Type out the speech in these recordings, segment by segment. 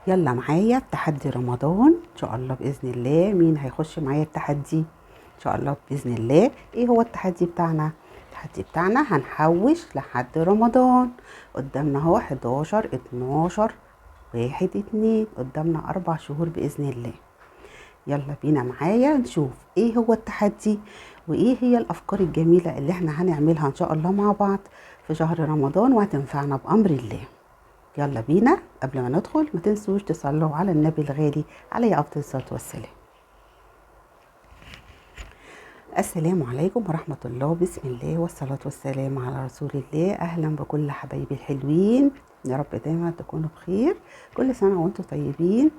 يلا معايا تحدي رمضان ان شاء الله باذن الله. مين هيخش معايا التحدي ان شاء الله باذن الله؟ ايه هو التحدي بتاعنا؟ التحدي بتاعنا هنحوش لحد رمضان. قدامنا اهو 11 12 1 2، قدامنا 4 شهور باذن الله. يلا بينا معايا نشوف ايه هو التحدي وايه هي الافكار الجميله اللي احنا هنعملها ان شاء الله مع بعض في شهر رمضان وهتنفعنا بامر الله. يلا بينا. قبل ما ندخل ما تنسوش تصلوا على النبي الغالي عليه افضل الصلاه والسلام. السلام عليكم ورحمه الله، بسم الله والصلاه والسلام على رسول الله. اهلا بكل حبايبي الحلوين، يا رب دايما تكونوا بخير. كل سنه وانتم طيبين.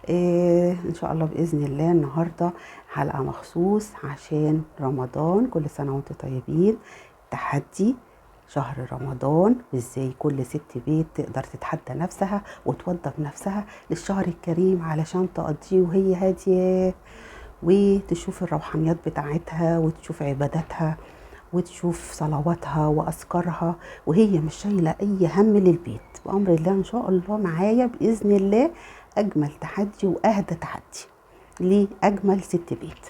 ان شاء الله باذن الله النهارده حلقه مخصوص عشان رمضان. كل سنه وانتم طيبين. تحدي شهر رمضان، وازاي كل ست بيت تقدر تتحدى نفسها وتوضب نفسها للشهر الكريم علشان تقضيه وهي هادية، وتشوف الروحانيات بتاعتها وتشوف عباداتها وتشوف صلواتها وأذكارها وهي مش شايلة أي هم للبيت. بأمر الله إن شاء الله معايا بإذن الله أجمل تحدي وأهدى تحدي لأجمل ست بيت.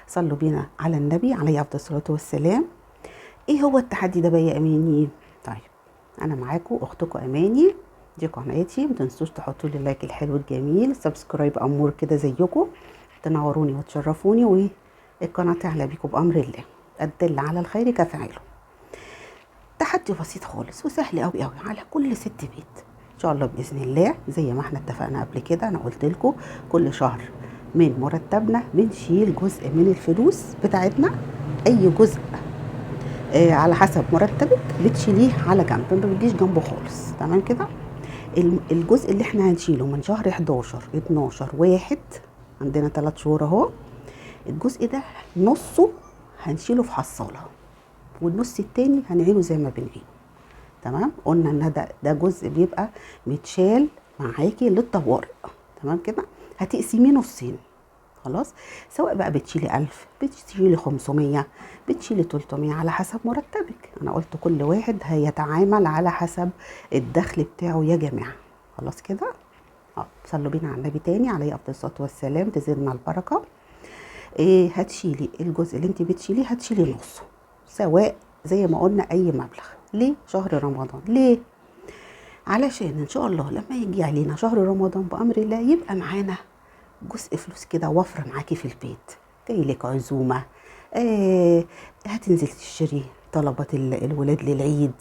صلوا بينا على النبي عليه أفضل الصلاة والسلام. ايه هو التحدي ده بقى يا اماني؟ طيب، انا معاكم اختكم اماني، دي قناتي. ما تنسوش تحطوا لي اللايك الحلو الجميل، سبسكرايب امور كده زيكم، تنوروني وتشرفوني والقناه تعلى بيكم بامر الله. الدل على الخير كفاعله. تحدي بسيط خالص وسهل قوي قوي على كل ست بيت ان شاء الله باذن الله. زي ما احنا اتفقنا قبل كده، انا قلت لكم كل شهر من مرتبنا بنشيل جزء من الفلوس بتاعتنا، اي جزء على حسب مرتبك بتشيليه على جنب، ما بتجيش جنبه خالص. تمام كده؟ الجزء اللي احنا هنشيله من شهر 11 12 1، عندنا 3 شهور اهو. الجزء ده نصه هنشيله في حصاله، والنص التاني هنعينه زي ما بنعين. تمام؟ قلنا ان ده جزء بيبقى متشال معاكي للطوارئ. تمام كده؟ هتقسميه نصين. خلاص، سواء بقى بتشيلي 1000 بتشيلي 500 بتشيلي 300 على حسب مرتبك. انا قلت كل واحد هيتعامل على حسب الدخل بتاعه يا جماعه. خلاص كده؟ صلوا بينا على النبي تاني عليه افضل الصلاه والسلام، تزيدنا البركه. هتشيلي الجزء اللي انت بتشيليه هتشيلي نصه، سواء زي ما قلنا اي مبلغ. ليه شهر رمضان؟ ليه؟ علشان ان شاء الله لما يجي علينا شهر رمضان بامر الله يبقى معانا جزء فلوس كده وفرة معاكي في البيت. جايلك عزومة، هتنزل تشتري طلبات الولاد للعيد،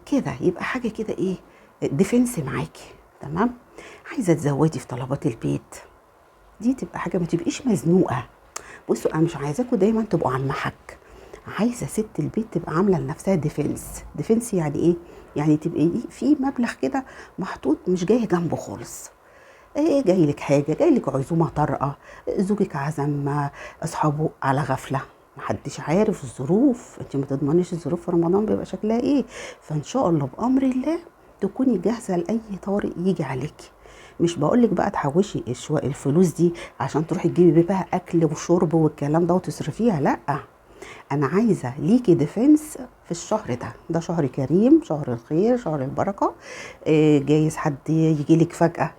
كده يبقى حاجة كده ايه، ديفنس معاكي. تمام؟ عايزة تزودي في طلبات البيت، دي تبقى حاجة ما تبقيش مزنوقة. بصوا، انا مش عايزاكم دايما تبقوا على المحك، عايزة ست البيت تبقى عاملة لنفسها ديفنس. ديفنس يعني ايه؟ يعني تبقى في مبلغ كده محطوط مش جاي جنبه خالص. جاي لك حاجه، جاي لك عزومه طارئه، زوجك عزم اصحابه على غفله، محدش عارف الظروف، انت ما تضمنيش الظروف في رمضان بيبقى شكلها ايه. فان شاء الله بامر الله تكوني جاهزه لاي طارئ يجي عليكي. مش بقولك بقى تحوشي الفلوس دي عشان تروحي تجيبي بقى اكل وشرب والكلام ده وتصرفيها، لا. انا عايزه ليكي ديفنس في الشهر ده شهر كريم، شهر الخير، شهر البركه. جايز حد يجيلك فجاه،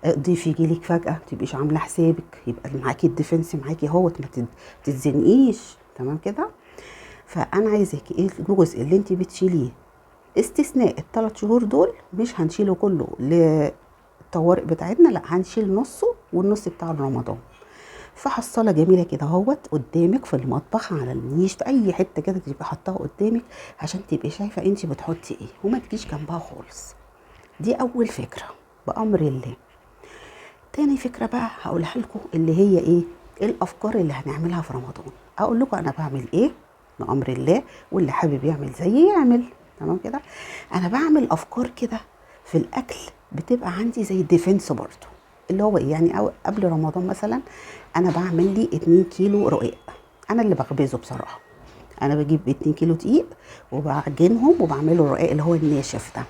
ضيف يجيلك فجأة متبقيش عاملة حسابك، يبقى معاكي الديفنس معاكي اهوت، ما تتزنقيش. تمام كده؟ فأنا عايزاكي ايه الجزء اللي انت بتشيليه استثناء ال3 شهور دول، مش هنشيله كله للطوارئ بتاعتنا، لا هنشيل نصه والنص بتاع رمضان. فحصاله جميله كده اهوت قدامك في المطبخ، على النيش، في اي حته كده تبقي حطاها قدامك عشان تبقي شايفه انت بتحطي ايه وما تجيش جنبها خالص. دي اول فكره بامر الله. تاني فكرة بقى هقولها لكم، اللي هي ايه الافكار اللي هنعملها في رمضان. اقول لكم انا بعمل ايه بامر الله، واللي حابب يعمل زيي يعمل. تمام كده؟ انا بعمل افكار كده في الاكل بتبقى عندي زي الديفنس برضو. اللي هو ايه يعني؟ أو قبل رمضان مثلا انا بعمل لي 2 كيلو رقاق، انا اللي بخبزه بصراحة. انا بجيب 2 كيلو دقيق وبعجنهم وبعمله الرقاق اللي هو الناشف ده،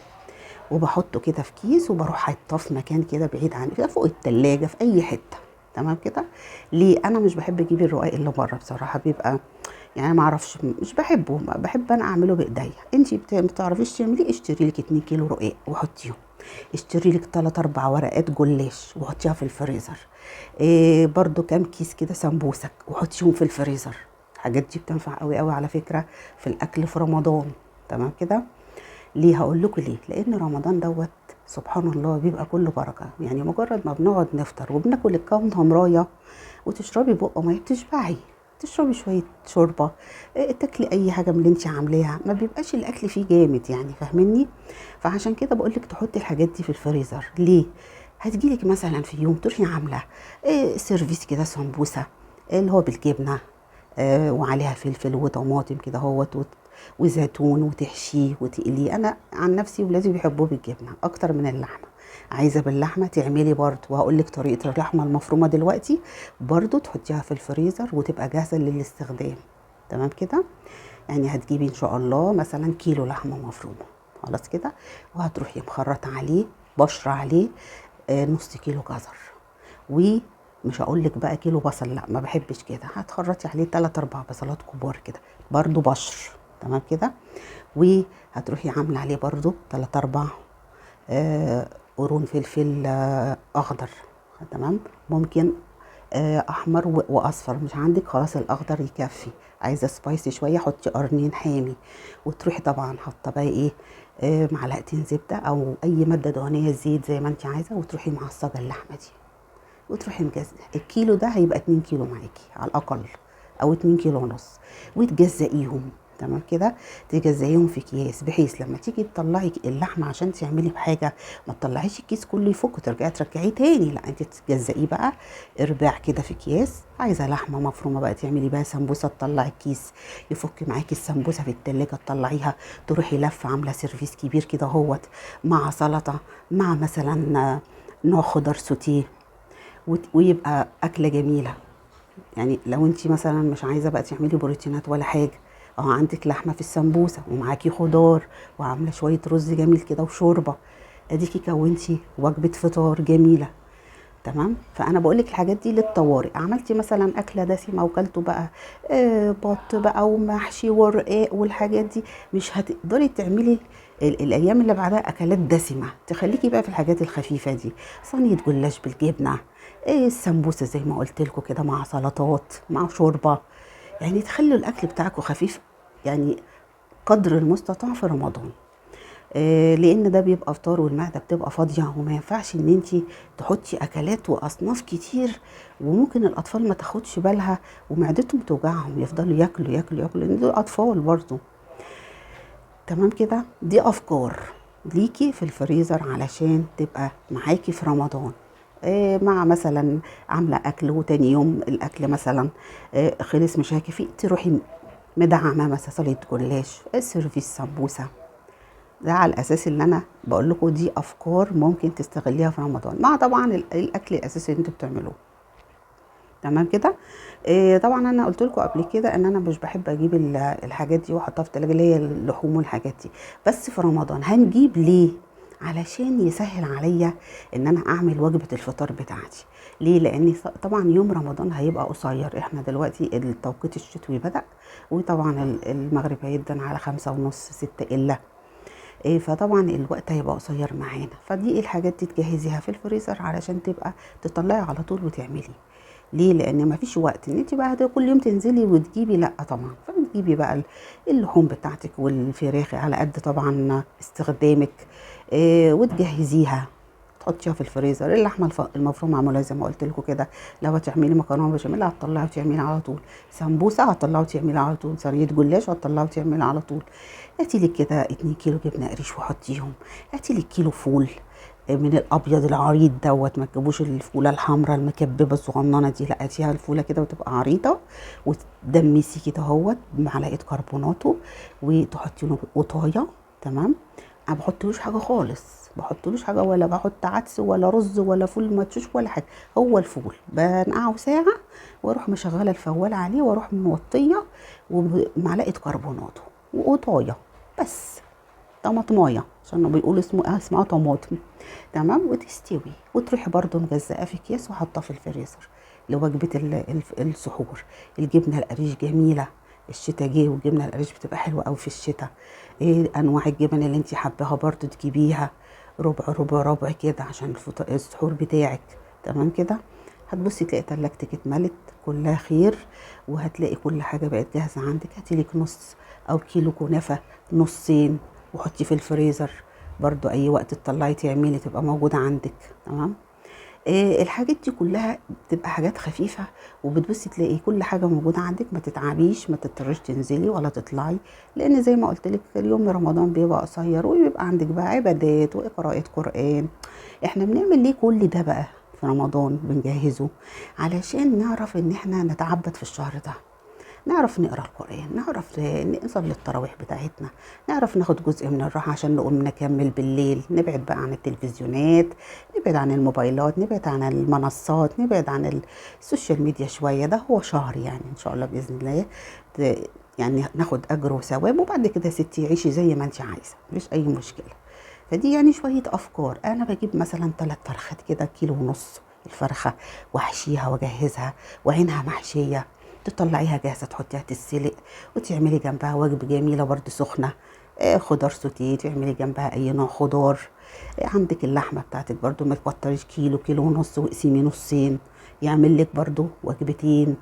وبحطه كده في كيس وبروح حاطاه في مكان كده بعيد عن كده فوق التلاجة في اي حته. تمام كده؟ ليه؟ انا مش بحب اجيب الرقاق اللي بره بصراحه، بيبقى يعني ما اعرفش، مش بحبه. بحب انا اعمله بايديا. انتي ما بتعرفيش تعملي، اشتري لك 2 كيلو رقاق وحطيهم. اشتري لك 3 4 ورقات جلاش وحطيها في الفريزر. برضو كام كيس كده سمبوسك وحطيهم في الفريزر. الحاجات دي بتنفع قوي قوي على فكرة في الاكل في رمضان. تمام كده. ليه؟ هقول لكم ليه. لان رمضان دوت سبحان الله بيبقى كله بركه. يعني مجرد ما بنقعد نفطر وبناكل الكام تمرايه وتشربي بق ميه بتشبعي، تشربي شويه شوربه، تاكلي اي حاجه من اللي انت عاملاها، ما بيبقاش الاكل فيه جامد يعني، فاهميني؟ فعشان كده بقول لك تحطي الحاجات دي في الفريزر. ليه؟ هتجيلك مثلا في يوم تروحي عامله سيرفيس كده سمبوسه اللي هو بالجبنه، وعليها فلفل وطماطم كده هوت وزيتون، وتحشيه وتقليه. انا عن نفسي ولادي بيحبوه بالجبنه اكتر من اللحمه. عايزه باللحمه تعملي برضه، وهقول لك طريقه اللحمه المفرومه دلوقتي، برضه تحطيها في الفريزر وتبقى جاهزه للاستخدام. تمام كده. يعني هتجيبي ان شاء الله مثلا كيلو لحمه مفرومه، خلاص كده، وهتروحي مخرطه عليه، بشره عليه نص كيلو جزر، ومش هقول لك بقى كيلو بصل، لا ما بحبش كده. هتخرطي عليه 3 4 بصلات كبار كده برضو بشر. تمام كده. وهتروحي عامله عليه برضو 3 4 قرون فلفل اخضر. تمام. ممكن احمر واصفر، مش عندك خلاص الاخضر يكفي. عايزه سبايسي شويه حطي قرنين حامي. وتروحي طبعا حاطه بقى ايه، معلقتين زبده او اي ماده دهنيه، زيت زي ما انت عايزه، وتروحي معصجه اللحمه دي، وتروحي مجزء. الكيلو ده هيبقى 2 كيلو معاكي على الاقل، او 2 كيلو ونص، وتجزئيهم. تمام كده. تجزئيهم في اكياس، بحيث لما تيجي تطلعي اللحمه عشان تعملي بحاجه ما تطلعيش الكيس كله يفك وترجعي ترجعيه تاني، لا انت تجزئيه بقى ارباع كده في اكياس. عايزه لحمه مفرومه بقى تعملي بقى سمبوسه، تطلعي الكيس يفك معاكي السمبوسه في التلاجة، تطلعيها تروحي لفه عامله سيرفيس كبير كده هوت، مع سلطه، مع مثلا نوع خضار سوتيه، ويبقى اكله جميله. يعني لو انت مثلا مش عايزه بقى تعملي بروتينات ولا حاجه، عندك لحمه في السمبوسه ومعاكي خضار وعامله شويه رز جميل كده وشوربه، اديكي كونتي وجبه فطار جميله. تمام. فانا بقول لك الحاجات دي للطوارئ. عملتي مثلا اكله دسمه وكلتوا بقى بط بقى ومحشي ورقاق والحاجات دي، مش هتقدري تعملي الايام اللي بعدها اكلات دسمه. تخليكي بقى في الحاجات الخفيفه دي، صينيه جلاش بالجبنه، السمبوسه زي ما قلت لكم كده، مع سلطات مع شوربه. يعني تخلوا الاكل بتاعكم خفيف، يعني قدر المستطاع في رمضان. لان ده بيبقى فطار والمعده بتبقى فاضيه، وما ينفعش ان انت تحطي اكلات واصناف كتير وممكن الاطفال ما تاخدش بالها ومعدتهم توجعهم، يفضلوا ياكلوا ياكلوا ياكلوا، لان دول اطفال برضو. تمام كده. دي افكار ليكي في الفريزر علشان تبقى معاكي في رمضان. مع مثلا عامله اكل وتاني يوم الاكل مثلا خلص مش هيكفي، تروحي مدعمه مثلا صينيه جلاش، سيرفيس سمبوسه. ده على الاساس اللي انا بقول لكم دي افكار ممكن تستغليها في رمضان، مع طبعا الاكل الاساسي اللي انتوا بتعملوه. تمام كده. طبعا انا قلت لكم قبل كده ان انا مش بحب اجيب الحاجات دي واحطها في التلاجة، اللي هي اللحوم والحاجات دي. بس في رمضان هنجيب ليه؟ علشان يسهل عليا ان انا اعمل وجبه الفطار بتاعتي. ليه؟ لان طبعا يوم رمضان هيبقى قصير. احنا دلوقتي التوقيت الشتوي بدأ، وطبعا المغرب هيدن على 5:30 6 الا. فطبعا الوقت هيبقى قصير معانا. فدي الحاجات دي تجهزيها في الفريزر علشان تبقى تطلعي على طول وتعملي. ليه؟ لان مفيش وقت ان انت بقى كل يوم تنزلي وتجيبي، لا طبعا. فبتجيبي بقى اللحوم بتاعتك والفراخ على قد طبعا استخدامك، وتجهزيها تحطيها في الفريزر. اللحمه المفرومه معموله زي ما قلت لكم كده. لو هتعملي مكرونه بشاميل هتطلعي وتعملي على طول، سمبوسه هتطلعي وتعملي على طول، صينيه جلاش هتطلعي وتعملي على طول. هاتي لك كده 2 كيلو جبنه قريش وحطيهم. هاتي لك كيلو فول من الابيض العريض دوت، ما تجيبوش الفوله الحمراء المكببه الصغننه دي، لا هاتيها الفوله كده وتبقى عريضه، وتدمسي كده اهوت بمعلقه كربوناتو، وتحطي له قطايه. تمام. انا ما بحطلوش حاجه خالص، بحطلوش حاجه، ولا بحط عدس ولا رز ولا فول مدشوش ولا حاجه. هو الفول بنقعه ساعه، واروح مشغله الفوال عليه، واروح موطيه ومعلقه كربوناتو وقطايه بس، طماطمايه عشان بيقولوا اسمها طماطم. تمام. وتستوي، وتروحي برضو مجزئه في اكياس وحاطاه في الفريزر لوجبه السحور. الجبنه القريش جميله، الشتاء جه والجبنه القريش بتبقى حلوه قوي في الشتاء. انواع الجبن اللي انت حباها برضو تجيبيها ربع ربع ربع كده عشان السحور بتاعك. تمام كده. هتبصي تلاقي تلاجتك اتملت كلها خير، وهتلاقي كل حاجة بقت جاهزة عندك. هاتيلك نص أو كيلو كنافة، نصين، وحطي في الفريزر برضو. أي وقت تطلعي تعملي تبقى موجودة عندك. تمام. الحاجات دي كلها بتبقى حاجات خفيفة، وبتبصي تلاقي كل حاجة موجودة عندك. ما تتعبيش، ما تضطريش تنزلي ولا تطلعي، لأن زي ما قلت لك اليوم رمضان بيبقى قصير، وبيبقى عندك بقى عبادات وقراءة قرآن. احنا بنعمل ليه كل ده بقى في رمضان؟ بنجهزه علشان نعرف ان احنا نتعبد في الشهر ده، نعرف نقرا القرآن، نعرف نصلي التراويح بتاعتنا، نعرف ناخد جزء من الراحة عشان نقوم نكمل بالليل. نبعد بقى عن التلفزيونات، نبعد عن الموبايلات، نبعد عن المنصات، نبعد عن السوشيال ميديا شوية. ده هو شهر يعني ان شاء الله بإذن الله يعني ناخد أجر وثواب، وبعد كده يا ستي عيشي زي ما انت عايزة، مفيش أي مشكلة. فدي يعني شوية أفكار. أنا بجيب مثلا 3 فرخات كده، كيلو ونص الفرخة، واحشيها واجهزها، وعينها محشية، تطلعيها جاهزة تحطيها تتسلق، وتعملي جنبها وجبة جميلة برضو سخنة. خضار سوتيه، تعملي جنبها أي نوع خضار. عندك اللحمة بتاعتك برضو، ما تكتريش كيلو، كيلو ونص، واقسمي نصين، يعمل لك برضو وجبتين.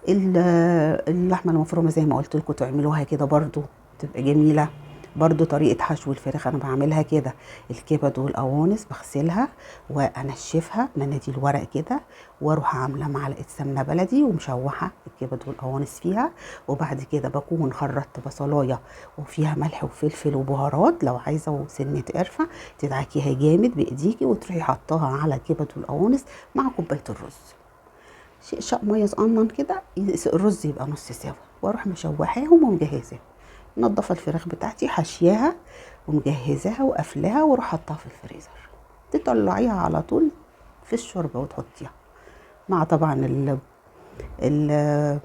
اللحمة المفرومة زي ما قلت لكم تعملوها كده برضو، تبقى جميلة. برضو طريقة حشو الفراخ أنا بعملها كده: الكبد والقوانص بغسلها وأنشفها بمناديل ورق كده، واروح عاملة معلقة سمنة بلدي ومشوحة الكبد والقوانص فيها، وبعد كده بكون خرطت بصلاية وفيها ملح وفلفل وبهارات لو عايزة، وسنة قرفة، تدعكيها جامد بإيديكي وتروحي حطاها على الكبد والقوانص مع كوباية الرز. شق ميه صغنن كده، الرز يبقى نص سوا، واروح مشوحاهم ومجهزاهم. منضفه الفراخ بتاعتي، حشياها ومجهزاها وقافلاها، واروح حطها في الفريزر. تطلعيها على طول في الشوربه وتحطيها مع طبعا ال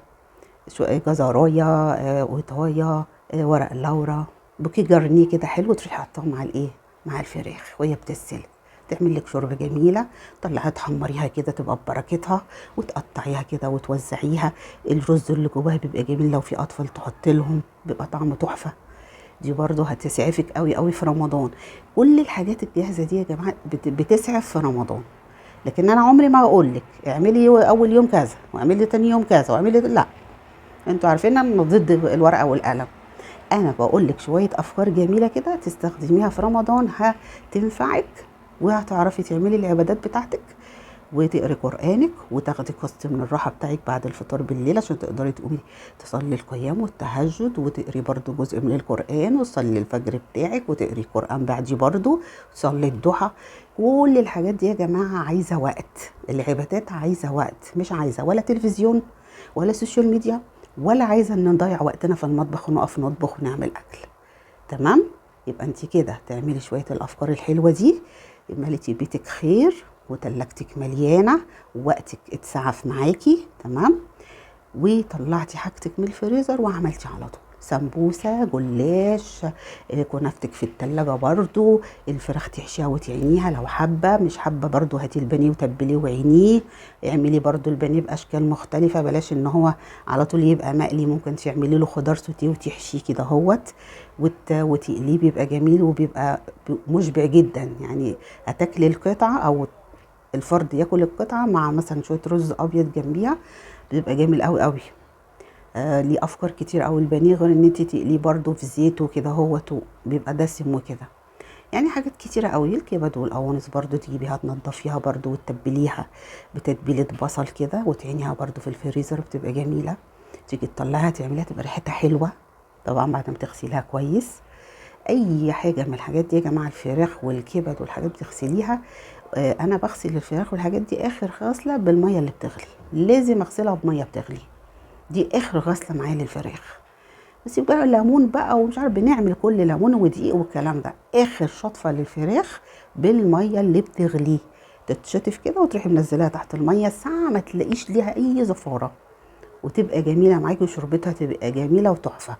جزرايه، قوطايه، ورق اللورا، بوكيه جرنيه كده حلو، تروحي حطاهم مع الايه، مع الفراخ وهي بتتسلق. تعمل لك شوربه جميله. طلعها تحمريها كده تبقى ببركتها، وتقطعيها كده وتوزعيها. الرز اللي جواها بيبقى جميل، لو في اطفال تحط لهم بيبقى طعمه تحفه. دي برضو هتسعفك قوي قوي في رمضان. كل الحاجات الجاهزه دي يا جماعه بتسعف في رمضان. لكن انا عمري ما اقول لك اعملي اول يوم كذا واعملي تاني يوم كذا واعملي، لا. انتوا عارفين انا ضد الورقه والقلم. انا بقول لك شويه افكار جميله كده تستخدميها في رمضان، هتنفعك، وهتعرفي تعملي العبادات بتاعتك، وتقري قرانك، وتاخدي قسط من الراحه بتاعك بعد الفطار بالليل عشان تقدري تقومي تصلي القيام والتهجد، وتقري برضو جزء من القران، وتصلي الفجر بتاعك، وتقري قران بعدي برضو، تصلي الضحى. كل الحاجات دي يا جماعه عايزه وقت. العبادات عايزه وقت، مش عايزه ولا تلفزيون ولا سوشيال ميديا، ولا عايزه ان نضيع وقتنا في المطبخ ونقف نطبخ ونعمل اكل. تمام. يبقى انت كده تعملي شويه الافكار الحلوه دي، مليتي بيتك خير، وتلاجتك مليانه، ووقتك اتسعف معاكي. تمام. وطلعتي حاجتك من الفريزر وعملتي على طول سمبوسه، جلاش، كنافتك في التلاجة برضو. الفراخ تحشيها وتعينيها لو حابه، مش حابه برضو هاتي البانيه وتبليه وعينيه. اعملي برضو البانيه باشكال مختلفه، بلاش ان هو على طول يبقى مقلي. ممكن تعملي له خضار سوتيه وتحشيه كده هوت، وتقليه، بيبقى جميل وبيبقى مشبع جدا. يعني هتاكلي القطعه، او الفرد ياكل القطعه مع مثلا شويه رز ابيض جنبيها، بيبقى جميل قوي قوي. ليه افكار كتير قوي البانيه، غير ان انت تقليه برده في زيت وكده هوت، بيبقى دسم وكده. يعني حاجات كتيره قوي. الكبد والقوانص برده تجيبيها تنضفيها برده وتتبليها بتتبيله بصل كده، وتعينيها برده في الفريزر، بتبقى جميله. تيجي تطلعها تعمليها تبقى ريحتها حلوه طبعا بعد ما تغسليها كويس. اي حاجه من الحاجات دي يا جماعه، الفراخ والكبد والحاجات بتغسليها. انا بغسل الفراخ والحاجات دي اخر غسله بالميه اللي بتغلي، لازم اغسلها بميه بتغلي. دي اخر غسله معايا للفراخ. بس يبقى ليمون بقى ومش عارف، بنعمل كل ليمون ودقيق والكلام ده. اخر شطفه للفراخ بالميه اللي بتغلي، تتشطف كده وتروحي منزلاها تحت الميه ساعه، ما تلاقيش ليها اي زفاره، وتبقى جميله معاكي، وشربتها تبقى جميله وتحفه.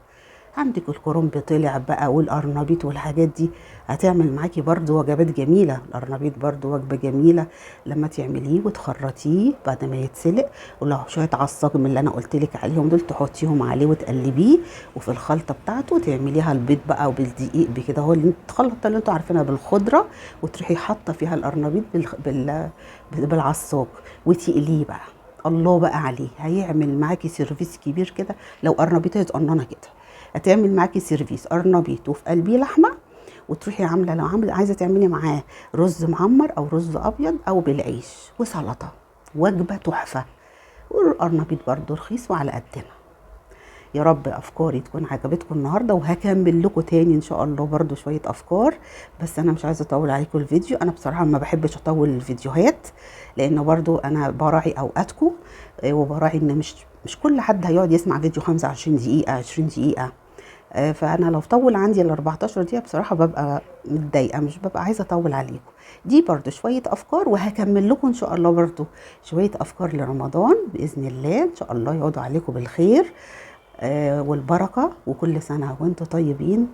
عندك الكرنب طلع بقى والقرنبيط والحاجات دي، هتعمل معاكي برضو وجبات جميله. القرنبيط برضو وجبه جميله لما تعمليه وتخرطيه بعد ما يتسلق، ولو شويه عصاج من اللي انا قلت لك عليهم دول تحطيهم عليه وتقلبيه، وفي الخلطه بتاعته تعمليها البيض بقى وبالدقيق بكده، هو اللي الخلطه اللي انتوا عارفينها بالخضره، وتروحي حاطه فيها القرنبيط بالعصاج وتقليه بقى. الله بقى عليه، هيعمل معاكي سيرفيس كبير كده. لو قرنبيطه صغننه كده هتعمل معاكي سيرفيس قرنبيط وفي قلبيه لحمه، وتروحي عامله لو عايزه تعملي معاه رز معمر او رز ابيض او بالعيش وسلطه، وجبه تحفه. والقرنبيط برضو رخيص وعلى قدنا. يا رب افكاري تكون عجبتكم النهارده، وهكمل لكم تاني ان شاء الله برضو شويه افكار، بس انا مش عايزه اطول عليكم الفيديو. انا بصراحه ما بحبش اطول الفيديوهات، لان برضو انا براعي اوقاتكم، وبراعي ان مش كل حد هيقعد يسمع فيديو 25 دقيقه 20 دقيقه. فانا لو طول عندي ال 14 دقيقه بصراحه ببقى متضايقه، مش ببقى عايزه اطول عليكم. دي برضو شويه افكار، وهكمل لكم ان شاء الله برضو شويه افكار لرمضان باذن الله، ان شاء الله يعودوا عليكم بالخير والبركه، وكل سنه وانتم طيبين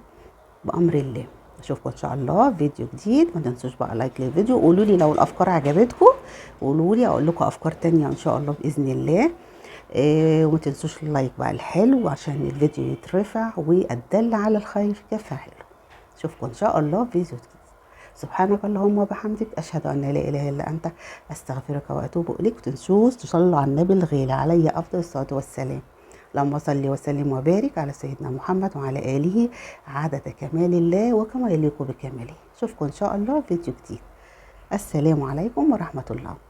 بامر الله. اشوفكم ان شاء الله فيديو جديد. ما تنسوش بقى لايك للفيديو، قولوا لي لو الافكار عجبتكم، قولوا لي اقول لكم افكار تانية ان شاء الله باذن الله. وما تنسوش اللايك بقى الحلو عشان الفيديو يترفع، والدل على الخير كفاعله. اشوفكم ان شاء الله في فيديو جديد. سبحانك اللهم وبحمدك، اشهد ان لا اله الا انت، استغفرك واتوب اليك. ما تنسوش تصلوا على النبي الغالي عليه افضل الصلاه والسلام. اللهم صل وسلم وبارك على سيدنا محمد وعلى اله عدد كمال الله وكما يليق بكماله. اشوفكم ان شاء الله في فيديو جديد. السلام عليكم ورحمه الله.